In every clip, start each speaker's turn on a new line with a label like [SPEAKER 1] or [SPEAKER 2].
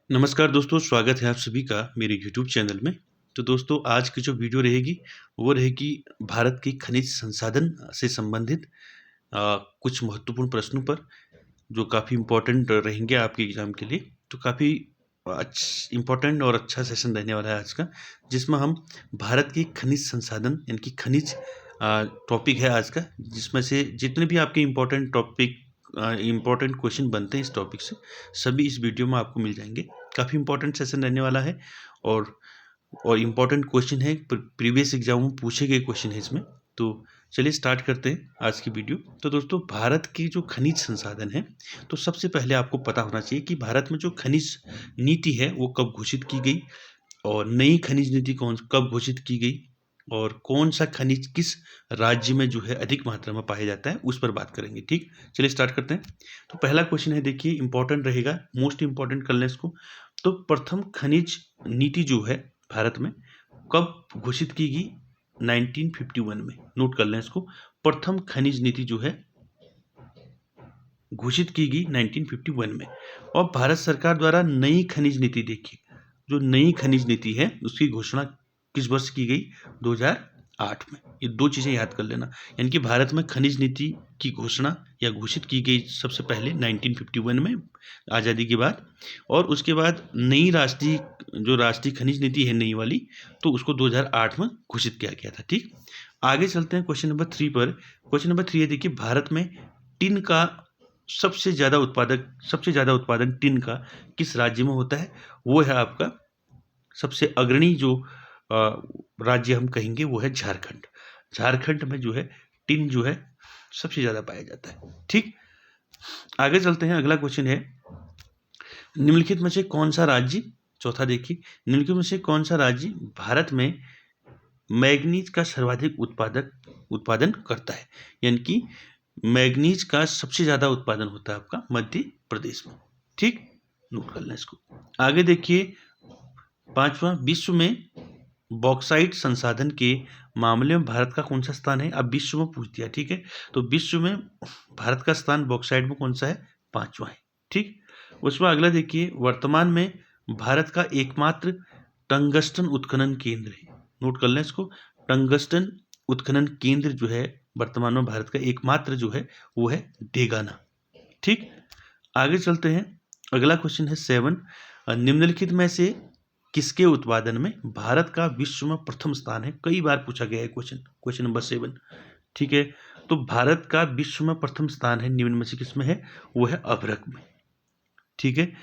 [SPEAKER 1] नमस्कार दोस्तों, स्वागत है आप सभी का मेरे यूट्यूब चैनल में। तो दोस्तों, आज की जो वीडियो रहेगी, वो रहेगी भारत की खनिज संसाधन से संबंधित कुछ महत्वपूर्ण प्रश्नों पर, जो काफ़ी इम्पोर्टेंट रहेंगे आपके एग्ज़ाम के लिए। तो काफ़ी इम्पोर्टेंट और अच्छा सेशन रहने वाला है आज का, जिसमें हम भारत की खनिज संसाधन यानी कि खनिज टॉपिक है आज का, जिसमें से जितने भी आपके इम्पोर्टेंट क्वेश्चन बनते हैं इस टॉपिक से, सभी इस वीडियो में आपको मिल जाएंगे। काफ़ी इम्पोर्टेंट सेशन रहने वाला है और इम्पोर्टेंट क्वेश्चन है, प्रीवियस एग्जाम में पूछे गए क्वेश्चन है इसमें। तो चलिए स्टार्ट करते हैं आज की वीडियो। तो दोस्तों, भारत की जो खनिज संसाधन है, तो सबसे पहले आपको पता होना चाहिए कि भारत में जो खनिज नीति है वो कब घोषित की गई, और नई खनिज नीति कब घोषित की गई, और कौन सा खनिज किस राज्य में जो है अधिक मात्रा में पाया जाता है, उस पर बात करेंगे। ठीक, चलिए स्टार्ट करते हैं। तो पहला क्वेश्चन है, देखिए इंपॉर्टेंट रहेगा, मोस्ट इंपॉर्टेंट कर लें इसको। तो प्रथम खनिज नीति जो है भारत में कब घोषित की गई? 1951 में। नोट कर लें इसको। प्रथम खनिज नीति जो है घोषित की गई 1951 में। और भारत सरकार द्वारा नई खनिज नीति, देखिए जो नई खनिज नीति है उसकी घोषणा किस वर्ष की गई? 2008 में। ये दो चीजें याद कर लेना। यानी कि भारत में खनिज नीति की घोषणा या घोषित की गई सबसे पहले 1951 में, आज़ादी के बाद। और उसके बाद नई राष्ट्रीय खनिज नीति है नई वाली, तो उसको 2008 में घोषित किया गया था। ठीक, आगे चलते हैं क्वेश्चन नंबर 3 पर। क्वेश्चन नंबर 3 है, देखिए भारत में टिन का सबसे ज़्यादा उत्पादन टिन का किस राज्य में होता है? वो है आपका सबसे अग्रणी जो राज्य हम कहेंगे वो है झारखंड। झारखंड में जो है टिन जो है सबसे ज़्यादा पाया जाता है। ठीक, आगे चलते हैं। अगला क्वेश्चन है, निम्नलिखित में से कौन सा राज्य, चौथा देखिए, निम्नलिखित में से कौन सा राज्य भारत में मैग्नीज का सर्वाधिक उत्पादन करता है? यानी कि मैग्नीज का सबसे ज्यादा उत्पादन होता है आपका मध्य प्रदेश में। ठीक, नोट कर लें इसको। आगे देखिए, पांचवा, विश्व में बॉक्साइट संसाधन के मामले में भारत का कौन सा स्थान है? अब विश्व में पूछ दिया, ठीक है, तो विश्व में भारत का स्थान बॉक्साइट में कौन सा है? पांचवा है। ठीक, उसमें अगला देखिए, वर्तमान में भारत का एकमात्र टंगस्टन उत्खनन केंद्र है। नोट कर लें इसको। टंगस्टन उत्खनन केंद्र जो है वर्तमान में भारत का एकमात्र जो है वो है डेगाना। ठीक, आगे चलते हैं। अगला क्वेश्चन है 7, निम्नलिखित में से किसके उत्पादन में भारत का विश्व में प्रथम स्थान है? कई बार पूछा गया है क्वेश्चन नंबर 7। ठीक है, तो भारत का विश्व में प्रथम स्थान है निम्न में से किसमें है? वो है अभ्रक में। ठीक है,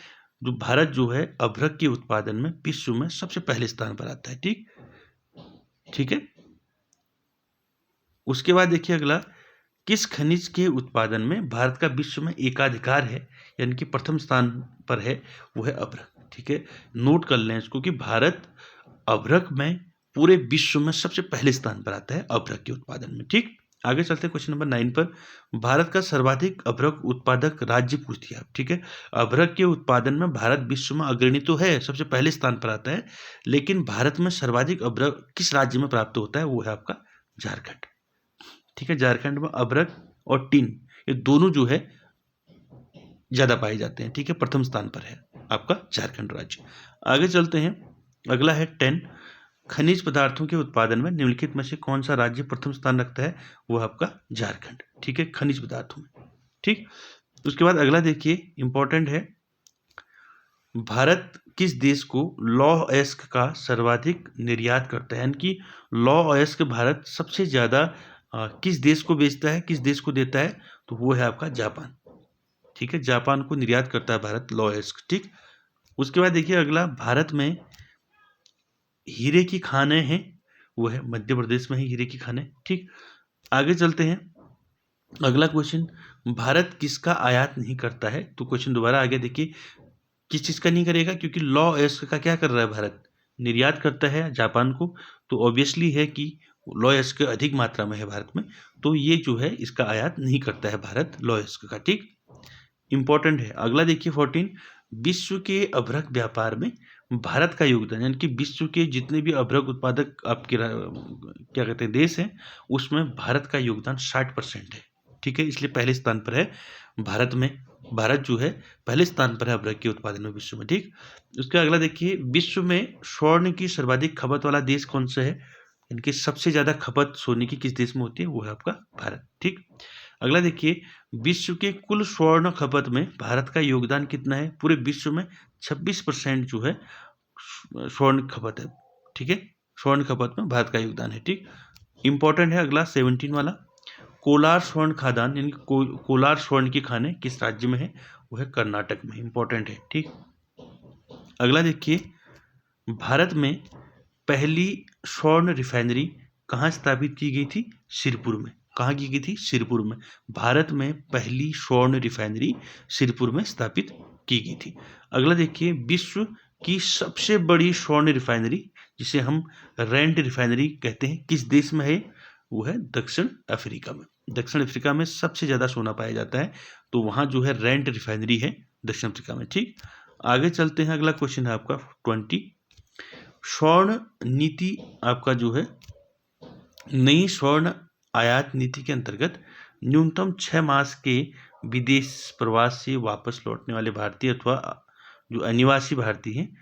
[SPEAKER 1] जो भारत जो है अभ्रक के उत्पादन में विश्व में सबसे पहले स्थान पर आता है। ठीक है, उसके बाद देखिए अगला, किस खनिज के उत्पादन में भारत का विश्व में एकाधिकार है, यानी कि प्रथम स्थान पर है? वो है अभ्रक। ठीक है, नोट कर लें इसको कि भारत अभ्रक में पूरे विश्व में सबसे पहले स्थान पर आता है अभ्रक के उत्पादन में। ठीक, आगे चलते हैं क्वेश्चन नंबर 9 पर। भारत का सर्वाधिक अभ्रक उत्पादक राज्य पूछ दिया। ठीक है, अभ्रक के उत्पादन में भारत विश्व में अग्रणी तो है, सबसे पहले स्थान पर आता है, लेकिन भारत में सर्वाधिक अभ्रक किस राज्य में प्राप्त होता है? वो है आपका झारखंड। ठीक है, झारखंड में अभ्रक और टिन ये दोनों जो है ज्यादा पाए जाते हैं। ठीक है, प्रथम स्थान पर है आपका झारखंड राज्य। आगे चलते हैं। अगला है 10, खनिज पदार्थों के उत्पादन में निम्नलिखित में से कौन सा राज्य प्रथम स्थान रखता है? वो आपका झारखंड। ठीक है, खनिज पदार्थों में। ठीक, उसके बाद अगला देखिए, इंपॉर्टेंट है, भारत किस देश को लौह अयस्क का सर्वाधिक निर्यात करता है? यानी कि लौह अयस्क भारत सबसे ज्यादा किस देश को बेचता है, किस देश को देता है? तो वो है आपका जापान। ठीक है, जापान को निर्यात करता है भारत लौह अयस्क। ठीक, उसके बाद देखिए अगला, भारत में हीरे की खानें हैं, वो है मध्य प्रदेश में है हीरे की खानें। ठीक, आगे चलते हैं। अगला क्वेश्चन, भारत किसका आयात नहीं करता है? तो क्वेश्चन दोबारा आ गया, देखिए किस चीज का नहीं करेगा, क्योंकि लॉ अयस्क का क्या कर रहा है भारत? निर्यात करता है जापान को, तो ऑब्वियसली है कि लॉ अयस्क अधिक मात्रा में है भारत में, तो ये जो है इसका आयात नहीं करता है भारत लॉ अयस्क का। ठीक, इंपॉर्टेंट है। अगला देखिए 14, विश्व के अभ्रक व्यापार में भारत का योगदान, यानी कि विश्व के जितने भी अभ्रक उत्पादक आपके क्या कहते हैं देश हैं, उसमें भारत का योगदान 60% है। ठीक है, इसलिए पहले स्थान पर है भारत में भारत जो है पहले स्थान पर है अभ्रक के उत्पादन में विश्व में, ठीक। उसका अगला देखिए, विश्व में स्वर्ण की सर्वाधिक खपत वाला देश कौन सा है? इनकी सबसे ज्यादा खपत सोने की किस देश में होती है? वो है आपका भारत, ठीक। अगला देखिए, विश्व के कुल स्वर्ण खपत में भारत का योगदान कितना है? पूरे विश्व में 26% जो है स्वर्ण खपत है, ठीक है। स्वर्ण खपत में भारत का योगदान है, ठीक। इंपॉर्टेंट है अगला 17 वाला, कोलार स्वर्ण खादान यानी कोलार स्वर्ण की खाने किस राज्य में है? वो है कर्नाटक में, इंपॉर्टेंट है, ठीक। अगला देखिए, भारत में पहली स्वर्ण रिफाइनरी कहाँ स्थापित की गई थी? सिरपुर में। कहाँ की गई थी? सिरपुर में। भारत में पहली स्वर्ण रिफाइनरी सिरपुर में स्थापित की गई थी। अगला देखिए, विश्व की सबसे बड़ी स्वर्ण रिफाइनरी जिसे हम रैंट रिफाइनरी कहते हैं किस देश में है? वो है दक्षिण अफ्रीका में। दक्षिण अफ्रीका में सबसे ज्यादा सोना पाया जाता है, तो वहां जो है रैंट रिफाइनरी है दक्षिण अफ्रीका में, ठीक। आगे चलते हैं, अगला क्वेश्चन है आपका 20। स्वर्ण नीति आपका जो है, नई स्वर्ण आयात नीति के अंतर्गत न्यूनतम 6 मास के विदेश प्रवास से वापस लौटने वाले भारतीय अथवा जो अनिवासी भारतीय हैं,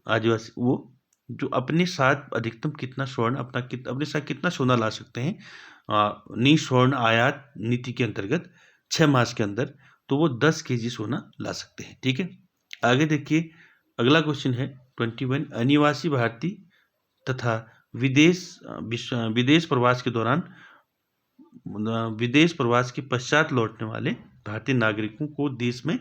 [SPEAKER 1] आदिवासी, वो जो अपने साथ अधिकतम कितना स्वर्ण अपने साथ कितना सोना ला सकते हैं नई स्वर्ण आयात नीति के अंतर्गत 6 मास के अंदर? तो वो 10 केजी सोना ला सकते हैं, ठीक है। आगे देखिए, अगला क्वेश्चन है 21। अनिवासी भारतीय तथा विदेश प्रवास के दौरान विदेश प्रवास के पश्चात लौटने वाले भारतीय नागरिकों को देश में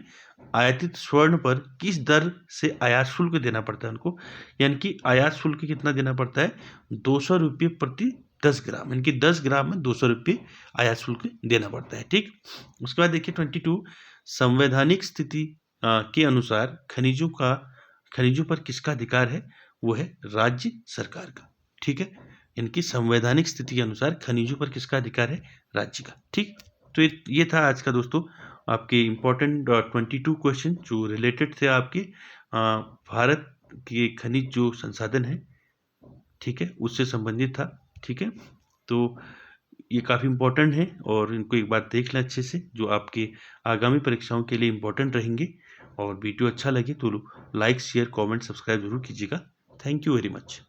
[SPEAKER 1] आयातित स्वर्ण पर किस दर से आयात शुल्क देना पड़ता है उनको? यानी कि आयात शुल्क कितना देना पड़ता है? 200 रुपये प्रति 10 ग्राम, यानी कि 10 ग्राम में 200 रुपये आयात शुल्क देना पड़ता है, ठीक। उसके बाद देखिए 22। संवैधानिक स्थिति के अनुसार खनिजों पर किसका अधिकार है? वो है राज्य सरकार का, ठीक है। इनकी संवैधानिक स्थिति के अनुसार खनिजों पर किसका अधिकार है? राज्य का, ठीक। तो ये था आज का दोस्तों आपके इम्पोर्टेंट 22 क्वेश्चन जो रिलेटेड थे आपके भारत के खनिज जो संसाधन है, ठीक है, उससे संबंधित था, ठीक है। तो ये काफ़ी इम्पोर्टेंट है और इनको एक बार देख लें अच्छे से, जो आपके आगामी परीक्षाओं के लिए इम्पोर्टेंट रहेंगे। और वीडियो अच्छा लगे तो लाइक, शेयर, कमेंट, सब्सक्राइब जरूर कीजिएगा। Thank you very much.